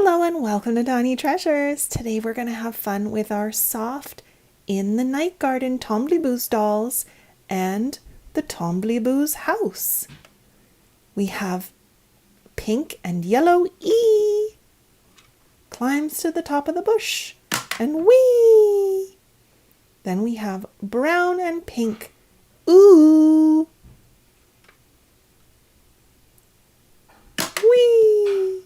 Hello and welcome to Tiny Treasures. Today we're going to have fun with our soft In the Night Garden Tombliboos dolls and the Tombliboos house. We have pink and yellow E climbs to the top of the bush and wee. Then we have brown and pink ooh. Wee.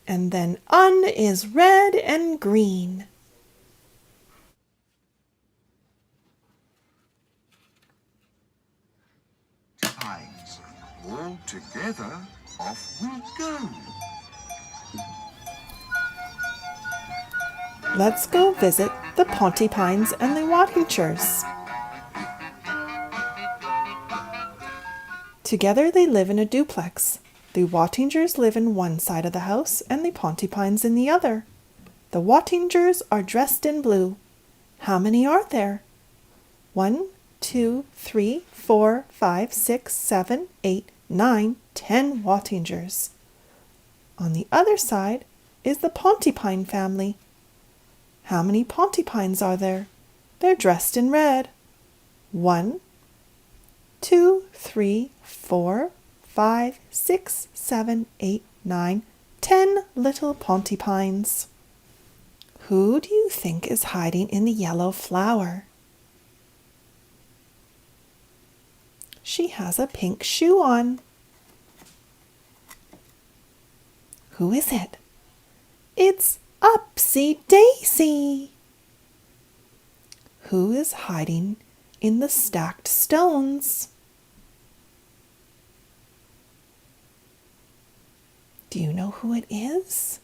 And then Un is red and green. Times. All together, off we go. Let's go visit the Pontypines and the Wattingers. Together they live in a duplex. The Wattingers live in one side of the house and the Pontypines in the other. The Wattingers are dressed in blue. How many are there? 1, 2, 3, 4, 5, 6, 7, 8, 9, 10 Wattingers. On the other side is the Pontypine family. How many Pontypines are there? They're dressed in red. 1, 2, 3, 4, 5, 6, 7, 8, 9, 10 little Pontypines. Who do you think is hiding in the yellow flower? She has a pink shoe on. Who is it? It's Upsy Daisy. Who is hiding in the stacked stones? Do you know who it is?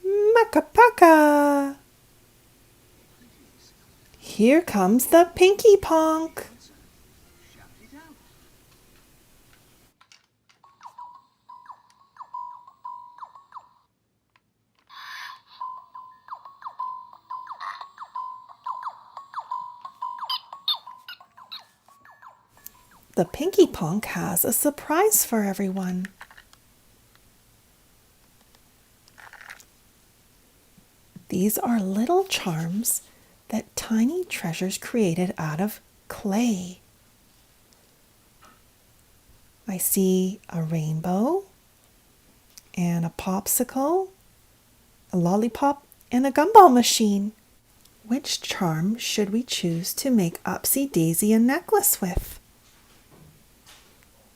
Makapaka. Here comes the Pinky Ponk. The Pinky Ponk has a surprise for everyone. These are little charms that Tiny Treasures created out of clay. I see a rainbow and a popsicle, a lollipop, and a gumball machine. Which charm should we choose to make Upsy Daisy a necklace with?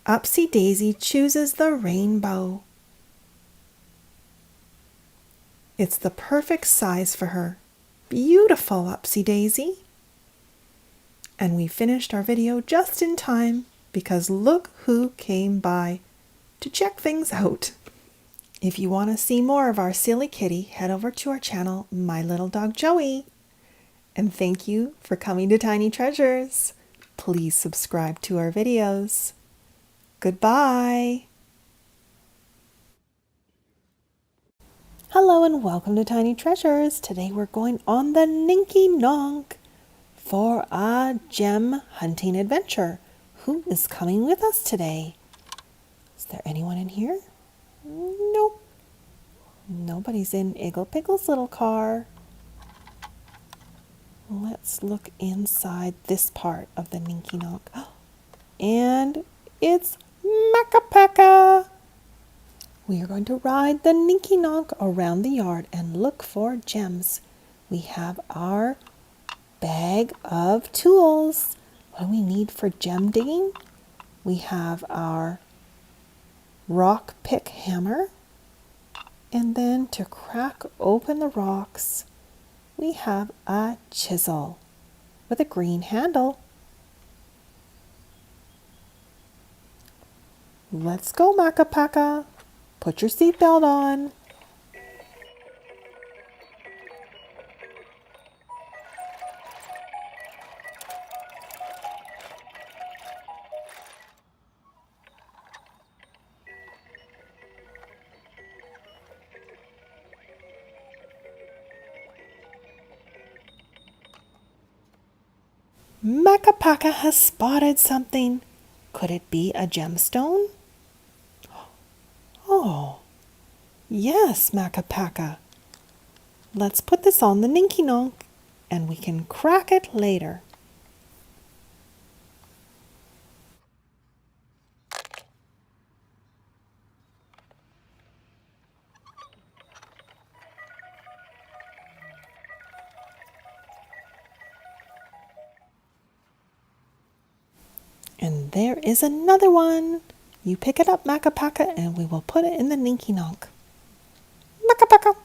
Upsy Daisy chooses the rainbow. It's the perfect size for her. Beautiful, Upsy Daisy. And we finished our video just in time because look who came by to check things out. If you want to see more of our silly kitty, head over to our channel, My Little Dog Joey. And thank you for coming to Tiny Treasures. Please subscribe to our videos. Goodbye. Hello and welcome to Tiny Treasures. Today we're going on the Ninky Nonk for a gem hunting adventure. Who is coming with us today? Is there anyone in here? Nope. Nobody's in Igglepiggle's little car. Let's look inside this part of the Ninky Nonk. And it's Makapaka. We are going to ride the Ninky Nonk around the yard and look for gems. We have our bag of tools. What do we need for gem digging? We have our rock pick hammer. And then to crack open the rocks, we have a chisel with a green handle. Let's go, Makapaka. Put your seatbelt on. Makapaka has spotted something. Could it be a gemstone? Yes, Makapaka. Let's put this on the Ninky Nonk and we can crack it later. And there is another one. You pick it up, Makapaka, and we will put it in the Ninky Nonk. Makapaka.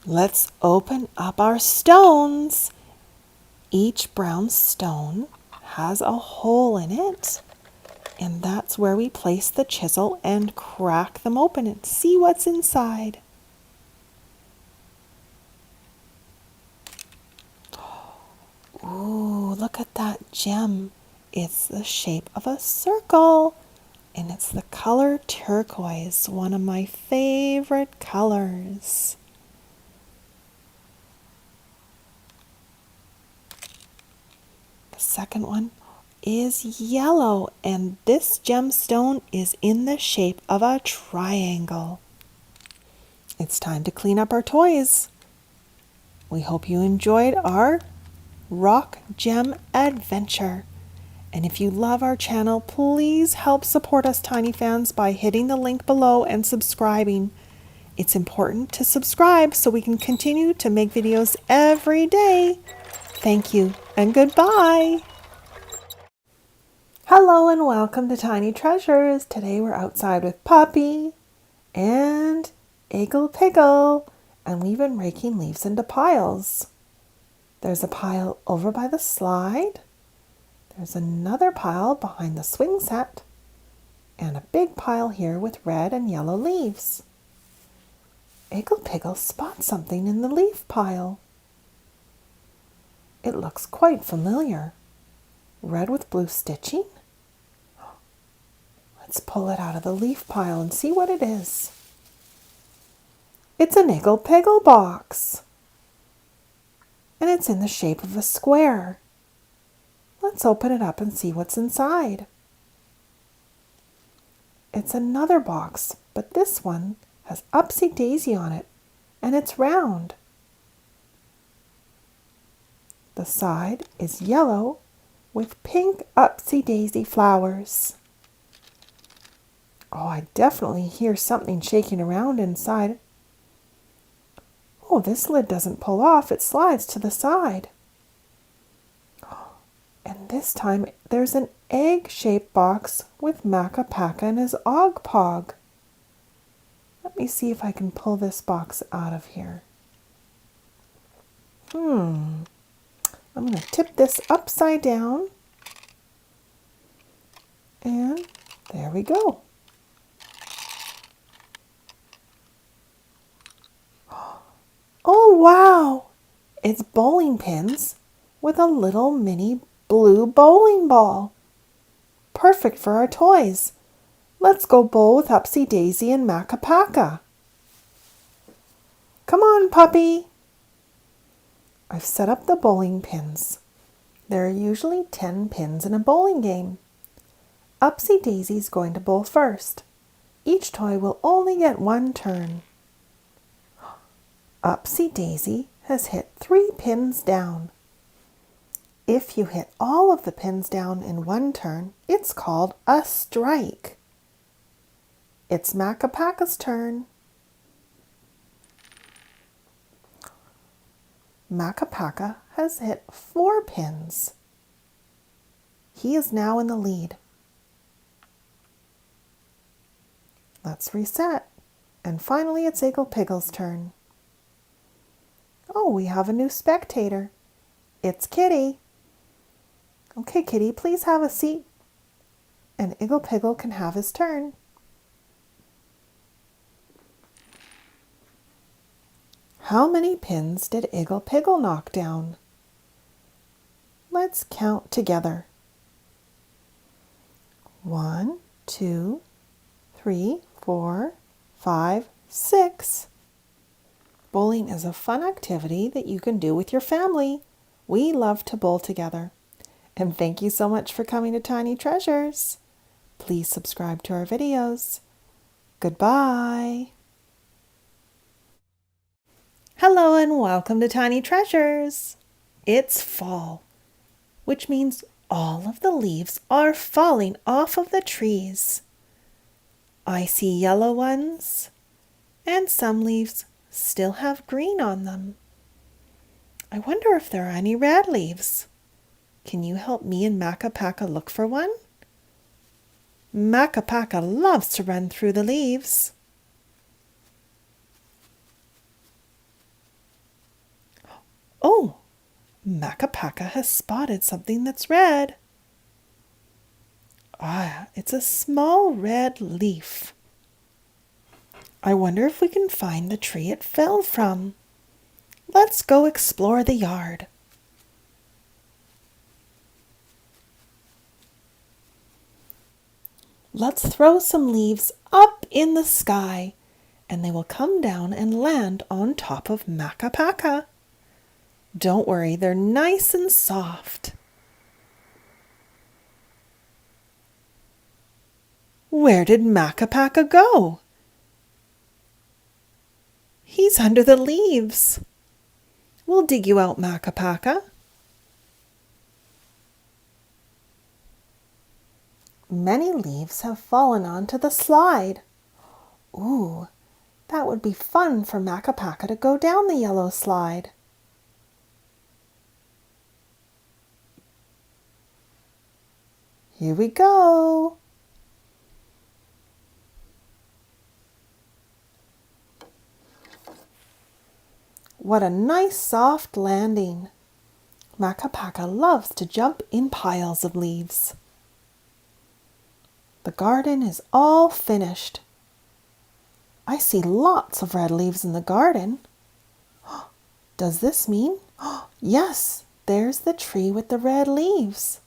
Let's open up our stones. Each brown stone has a hole in it, and that's where we place the chisel and crack them open and see what's inside. Ooh, look at that gem. It's the shape of a circle, and it's the color turquoise, one of my favorite colors. The second one is yellow, and this gemstone is in the shape of a triangle. It's time to clean up our toys. We hope you enjoyed our rock gem adventure. And if you love our channel, please help support us tiny fans by hitting the link below and subscribing. It's important to subscribe so we can continue to make videos every day. Thank you and goodbye. Hello and welcome to Tiny Treasures. Today we're outside with Puppy and Igglepiggle, and we've been raking leaves into piles. There's a pile over by the slide. There's another pile behind the swing set, and a big pile here with red and yellow leaves. Igglepiggle spots something in the leaf pile. It looks quite familiar. Red with blue stitching. Let's pull it out of the leaf pile and see what it is. It's an Igglepiggle box, and it's in the shape of a square. Let's open it up and see what's inside. It's another box, but this one has Upsy Daisy on it, and it's round. The side is yellow with pink Upsy Daisy flowers. Oh, I definitely hear something shaking around inside. Oh, this lid doesn't pull off, it slides to the side. And this time there's an egg-shaped box with Makapaka and his Ogpog. Let me see if I can pull this box out of here. I'm going to tip this upside down. And there we go. Oh, wow! It's bowling pins with a little mini blue bowling ball. Perfect for our toys. Let's go bowl with Upsy Daisy and Makapaka. Come on, Puppy. I've set up the bowling pins. There are usually 10 pins in a bowling game. Upsy Daisy's going to bowl first. Each toy will only get one turn. Upsy Daisy has hit 3 pins down. If you hit all of the pins down in one turn, it's called a strike. It's Makapaka's turn. Makapaka has hit 4 pins. He is now in the lead. Let's reset. And finally, it's Igglepiggle's turn. Oh, we have a new spectator. It's Kitty. Okay, Kitty, please have a seat. And Igglepiggle can have his turn. How many pins did Igglepiggle knock down? Let's count together. 1, 2, 3, 4, 5, 6. Bowling is a fun activity that you can do with your family. We love to bowl together. And thank you so much for coming to Tiny Treasures. Please subscribe to our videos. Goodbye. Hello and welcome to Tiny Treasures. It's fall, which means all of the leaves are falling off of the trees. I see yellow ones, and some leaves still have green on them. I wonder if there are any red leaves. Can you help me and Makapaka look for one? Makapaka loves to run through the leaves. Oh, Makapaka has spotted something that's red. Ah, it's a small red leaf. I wonder if we can find the tree it fell from. Let's go explore the yard. Let's throw some leaves up in the sky, and they will come down and land on top of Makapaka. Don't worry, they're nice and soft. Where did Makapaka go? He's under the leaves. We'll dig you out, Makapaka. Many leaves have fallen onto the slide. Ooh, that would be fun for Makapaka to go down the yellow slide. Here we go. What a nice soft landing. Makapaka loves to jump in piles of leaves. The garden is all finished. I see lots of red leaves in the garden. Does this mean? Yes, there's the tree with the red leaves.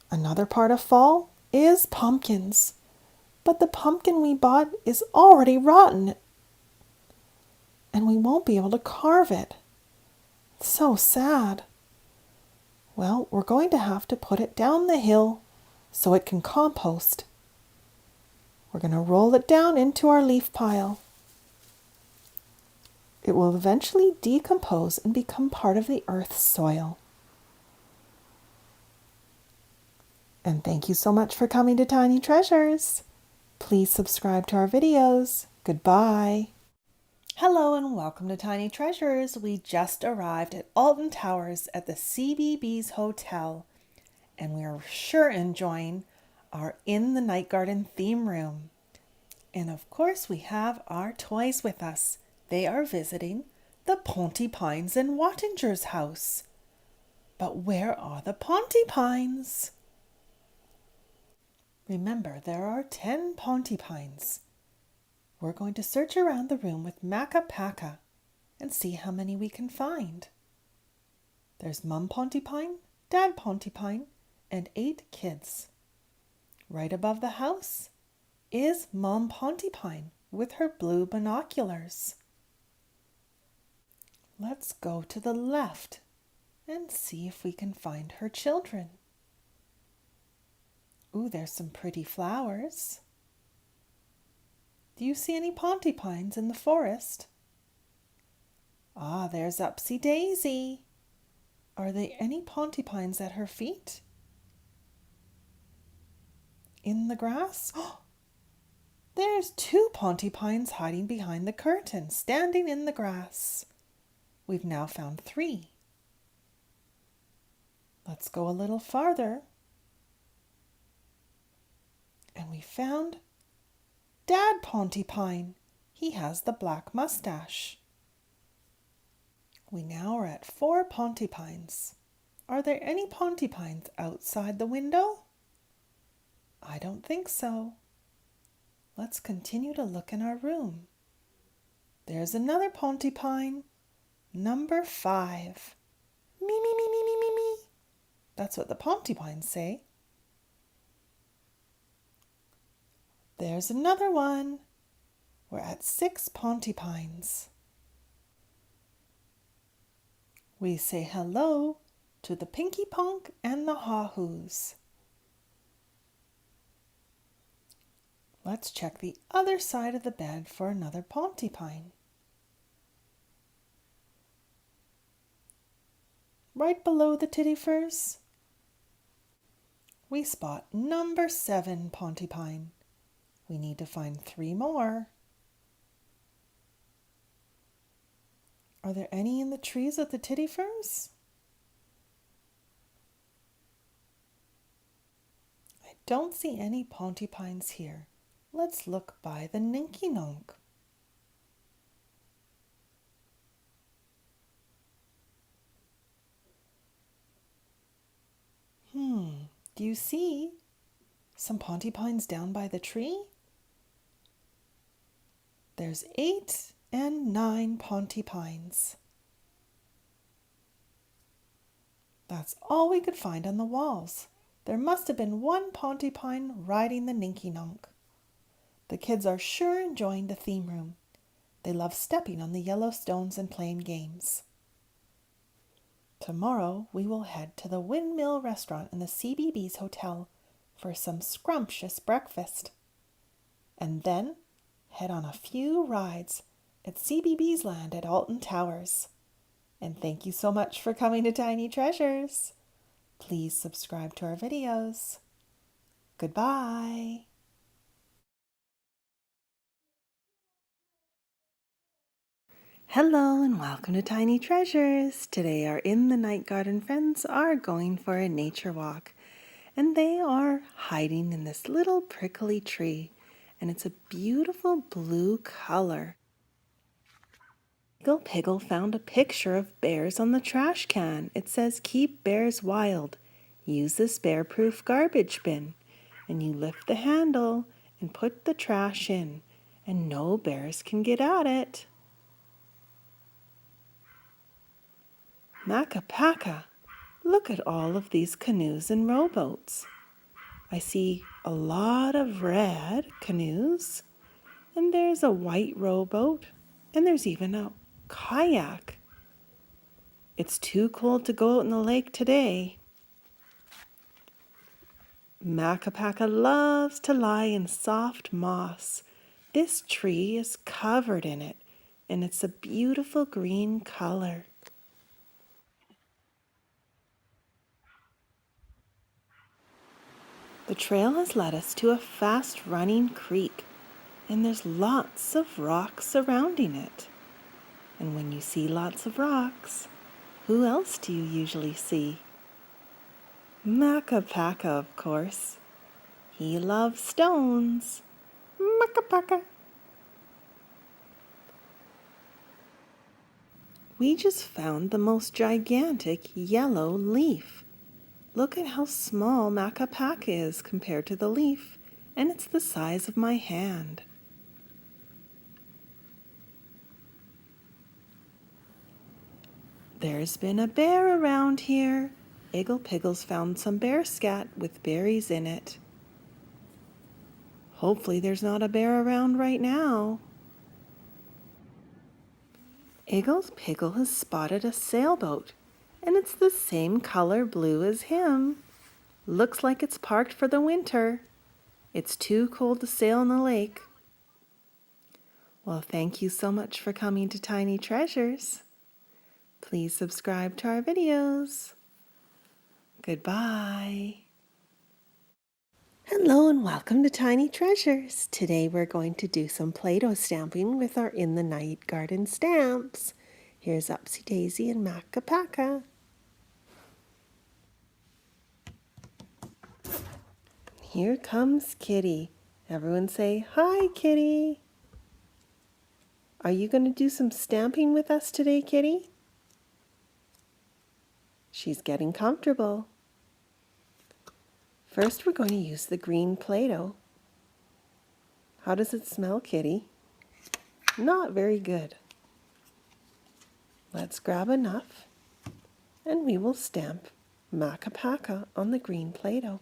Another part of fall is pumpkins, but the pumpkin we bought is already rotten and we won't be able to carve it. So sad. Well, we're going to have to put it down the hill so it can compost. We're going to roll it down into our leaf pile. It will eventually decompose and become part of the earth's soil. And thank you so much for coming to Tiny Treasures. Please subscribe to our videos. Goodbye. Hello and welcome to Tiny Treasures. We just arrived at Alton Towers at the CBB's Hotel, and we are sure enjoying our In the Night Garden theme room. And of course we have our toys with us. They are visiting the Pontypines and Wattinger's house. But where are the Pontypines? Remember, there are 10 Pontypines. We're going to search around the room with Makapaka and see how many we can find. There's Mum Pontypine, Dad Pontypine, and 8 kids. Right above the house is Mum Pontypine with her blue binoculars. Let's go to the left and see if we can find her children. Ooh, there's some pretty flowers. Do you see any Pontypines in the forest? Ah, there's Upsy Daisy. Are there any Pontypines at her feet? In the grass? Oh, there's 2 Pontypines hiding behind the curtain, standing in the grass. We've now found 3. Let's go a little farther. And we found Dad Pontypine. He has the black mustache. We now are at 4 Pontypines. Are there any Pontypines outside the window? I don't think so. Let's continue to look in our room. There's another Pontypine, number 5. Me, me, me, me, me, me, me. That's what the Pontypines say. There's another one. We're at 6 Pontypines. We say hello to the Pinky Ponk and the Haw-Hoos. Let's check the other side of the bed for another Pontypine. Right below the Tittyfurs, we spot number 7 Pontypine. We need to find 3 more. Are there any in the trees of the Tittyfurs? I don't see any Pontypines here. Let's look by the Ninky Nonk. Do you see some Pontypines down by the tree? There's 8 and 9 Pontypines. That's all we could find on the walls. There must have been one Pontypine riding the Ninky Nonk. The kids are sure enjoying the theme room. They love stepping on the yellow stones and playing games. Tomorrow we will head to the Windmill Restaurant in the CBeebies Hotel for some scrumptious breakfast. And then head on a few rides at CBeebies Land at Alton Towers. And thank you so much for coming to Tiny Treasures. Please subscribe to our videos. Goodbye. Hello and welcome to Tiny Treasures. Today our In the Night Garden friends are going for a nature walk. And they are hiding in this little prickly tree. And it's a beautiful blue color. Igglepiggle found a picture of bears on the trash can. It says, "Keep bears wild. Use this bear-proof garbage bin." And you lift the handle and put the trash in. And no bears can get at it. Makapaka, look at all of these canoes and rowboats. I see a lot of red canoes, and there's a white rowboat, and there's even a kayak. It's too cold to go out in the lake today. Makapaka loves to lie in soft moss. This tree is covered in it, and it's a beautiful green color. The trail has led us to a fast-running creek, and there's lots of rocks surrounding it. And when you see lots of rocks, who else do you usually see? Makapaka, of course. He loves stones. Makapaka. We just found the most gigantic yellow leaf. Look at how small Makapaka is compared to the leaf, and it's the size of my hand. There's been a bear around here. Igglepiggle's found some bear scat with berries in it. Hopefully there's not a bear around right now. Igglepiggle has spotted a sailboat, and it's the same color blue as him. Looks like it's parked for the winter. It's too cold to sail in the lake. Well, thank you so much for coming to Tiny Treasures. Please subscribe to our videos. Goodbye. Hello and welcome to Tiny Treasures. Today we're going to do some Play-Doh stamping with our In the Night Garden stamps. Here's Upsy Daisy and Makapaka. Here comes Kitty. Everyone say, "Hi, Kitty." Are you going to do some stamping with us today, Kitty? She's getting comfortable. First, we're going to use the green Play-Doh. How does it smell, Kitty? Not very good. Let's grab enough, and we will stamp Makapaka on the green Play-Doh.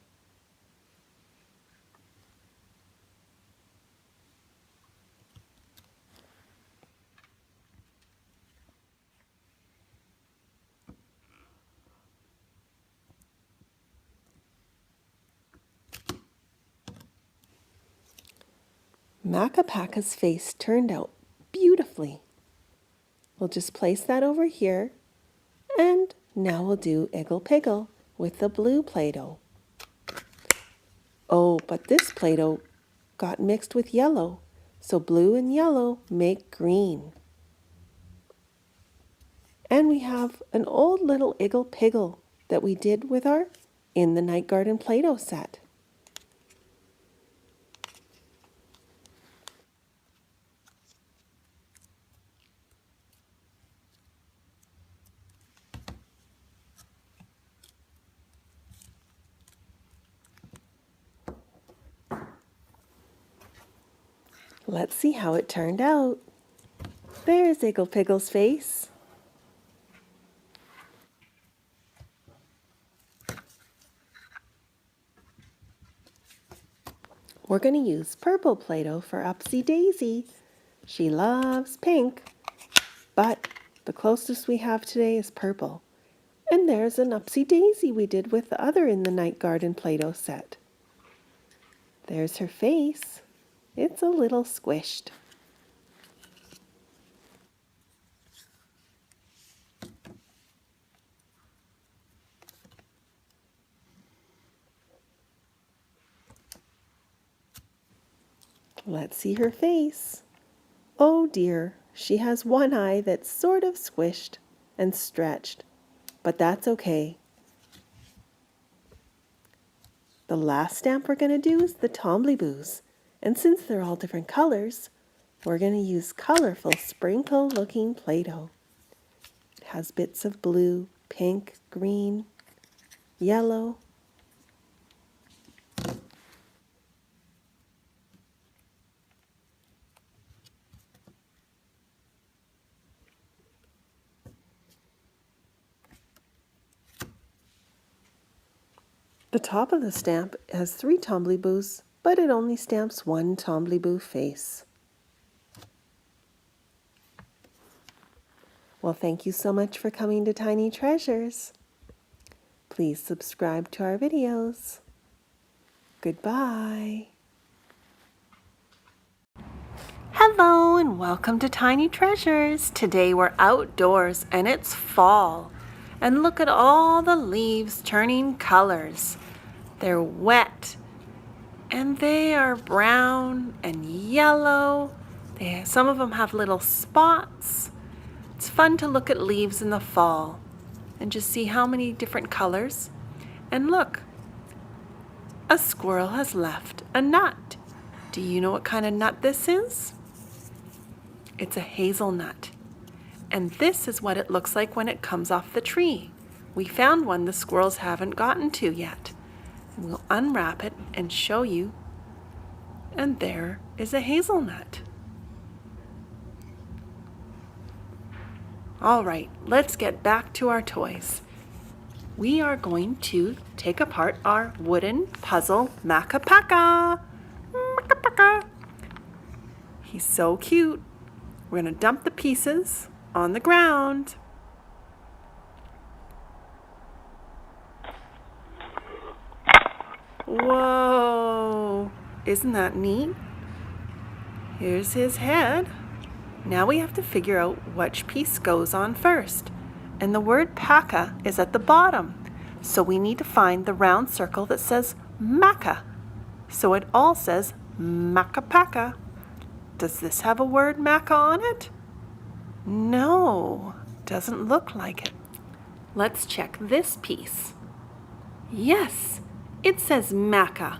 Makapaka's face turned out beautifully. We'll just place that over here, and now we'll do Igglepiggle with the blue Play-Doh. Oh, but this Play-Doh got mixed with yellow, so blue and yellow make green. And we have an old little Igglepiggle that we did with our In the Night Garden Play-Doh set. Let's see how it turned out. There's Igglepiggle's face. We're going to use purple Play-Doh for Upsy Daisy. She loves pink, but the closest we have today is purple. And there's an Upsy Daisy we did with the other In the Night Garden Play-Doh set. There's her face. It's a little squished. Let's see her face. Oh dear, she has one eye that's sort of squished and stretched, but that's okay. The last stamp we're going to do is the Tombliboos, and since they're all different colors, we're going to use colorful sprinkle looking Play-Doh. It has bits of blue, pink, green, yellow. The top of the stamp has 3 Tombliboos, but it only stamps 1 Tombliboo face. Well, thank you so much for coming to Tiny Treasures. Please subscribe to our videos. Goodbye. Hello and welcome to Tiny Treasures. Today we're outdoors and it's fall. And look at all the leaves turning colors. They're wet and they are brown and yellow. Some of them have little spots. It's fun to look at leaves in the fall and just see how many different colors. And look, a squirrel has left a nut. Do you know what kind of nut this is? It's a hazelnut. And this is what it looks like when it comes off the tree. We found one the squirrels haven't gotten to yet. We'll unwrap it and show you. And there is a hazelnut. All right, let's get back to our toys. We are going to take apart our wooden puzzle Makapaka. Makapaka. He's so cute. We're going to dump the pieces on the ground. Whoa, isn't that neat? Here's his head. Now we have to figure out which piece goes on first. And the word paka is at the bottom. So we need to find the round circle that says Maka. So it all says Makapaka. Does this have a word Maka on it? No, doesn't look like it. Let's check this piece. Yes, it says Maka.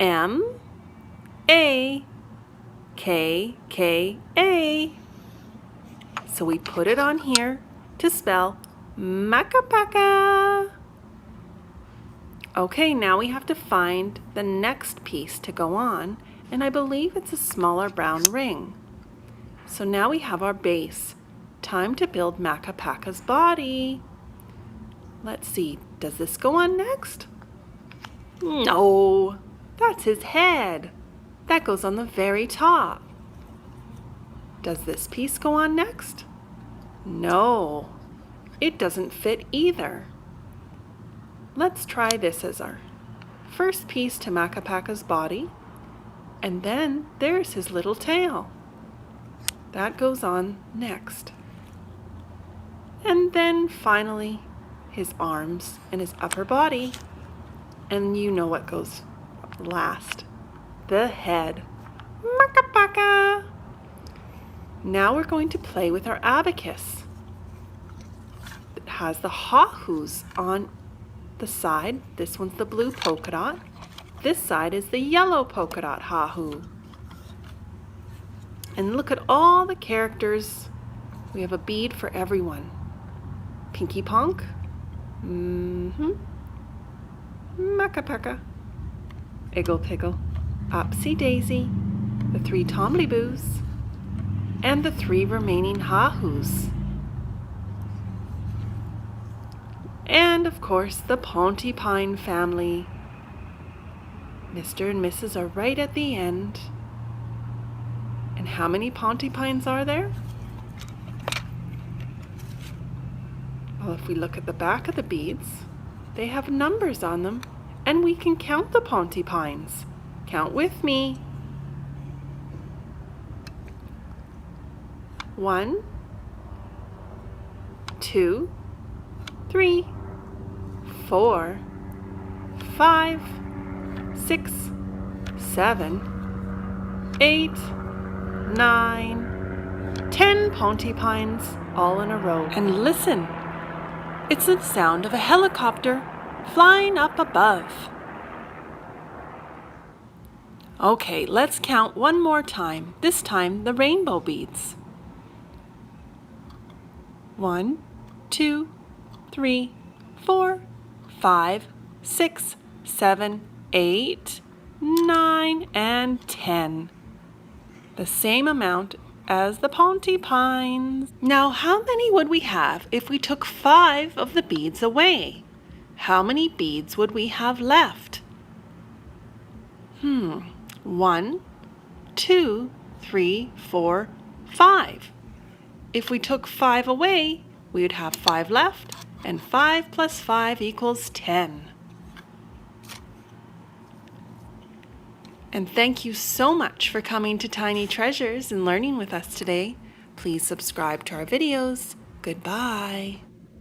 M-A-K-K-A. So we put it on here to spell Makapaka. Okay, now we have to find the next piece to go on, and I believe it's a smaller brown ring. So now we have our base. Time to build Makapaka's body. Let's see, does this go on next? No, that's his head. That goes on the very top. Does this piece go on next? No, it doesn't fit either. Let's try this as our first piece to Makapaka's body. And then there's his little tail. That goes on next. And then finally, his arms and his upper body. And you know what goes last. The head. Makapaka! Now we're going to play with our abacus. It has the hahus on the side. This one's the blue polka dot. This side is the yellow polka dot hahu. And look at all the characters. We have a bead for everyone. Pinky Ponk. Makapaka. Igglepiggle. Upsy Daisy. The 3 Tombliboos. And the 3 remaining hahus. And of course the Pontipine family. Mr. and Mrs. are right at the end. And how many Pontipines are there? Well, if we look at the back of the beads, they have numbers on them, and we can count the Pontipines. Count with me. 1, 2, 3, 4, 5, 6, 7, 8, 9, 10 Pontipines all in a row. And listen, it's the sound of a helicopter flying up above. Okay, let's count one more time. This time the rainbow beads. 1, 2, 3, 4, 5, 6, 7, 8, 9, and 10. The same amount as the Pontipines. Now, how many would we have if we took 5 of the beads away? How many beads would we have left? 1, 2, 3, 4, 5. If we took 5 away, we would have 5 left, and 5 plus 5 equals 10. And thank you so much for coming to Tiny Treasures and learning with us today. Please subscribe to our videos. Goodbye.